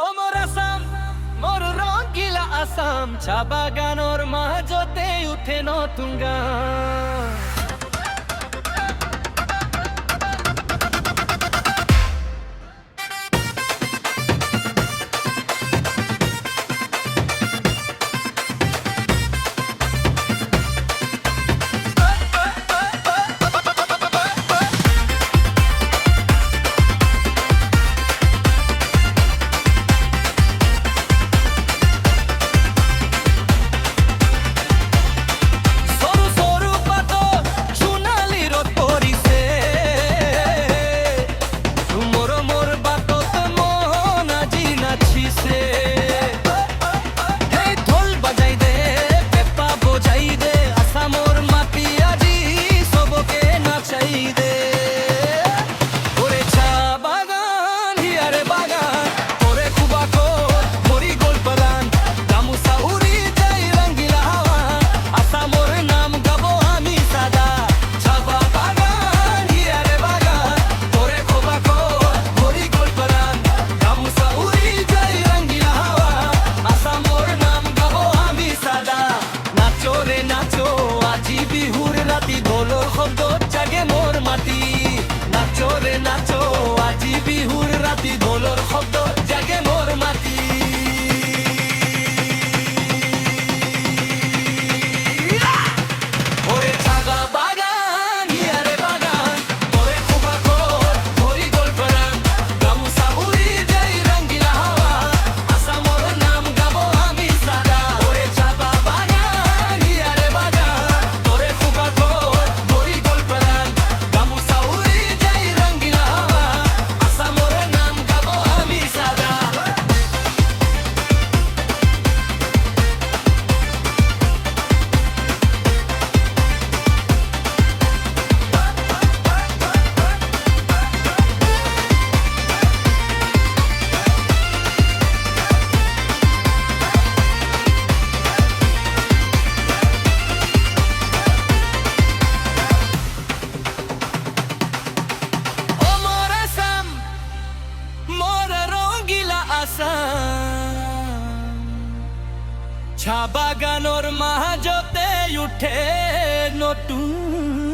ও মোর আসাম, মোর রঙিলা আসাম, চা বাগানোর মাঝতে উঠে নতুন গান। নাচো আজি বিহুর রাতি ঢোলর শব্দ জাগে মোর মাটি। ওরে চাগা বাগান হিয়ারে বাগান, তোরে খোপা খোর ভরি গোল পরান, গামুসা উড়ি যাই রঙ্গিলা হাওয়া, আসামর নাম গাবো আমি সাদা। ওরে চাগা বাগান হিয়ারে বাগান, তোরে খোপা খোর ভরি গোল পরান, গামুসা উড়ি যাই রঙ্গিলা হাওয়া, আসামর নাম গাবো আমি সাদা। ও মোর আসাম, মোর রঙিলা আসাম, চা বাগানোর মাঝতে উঠে নতুন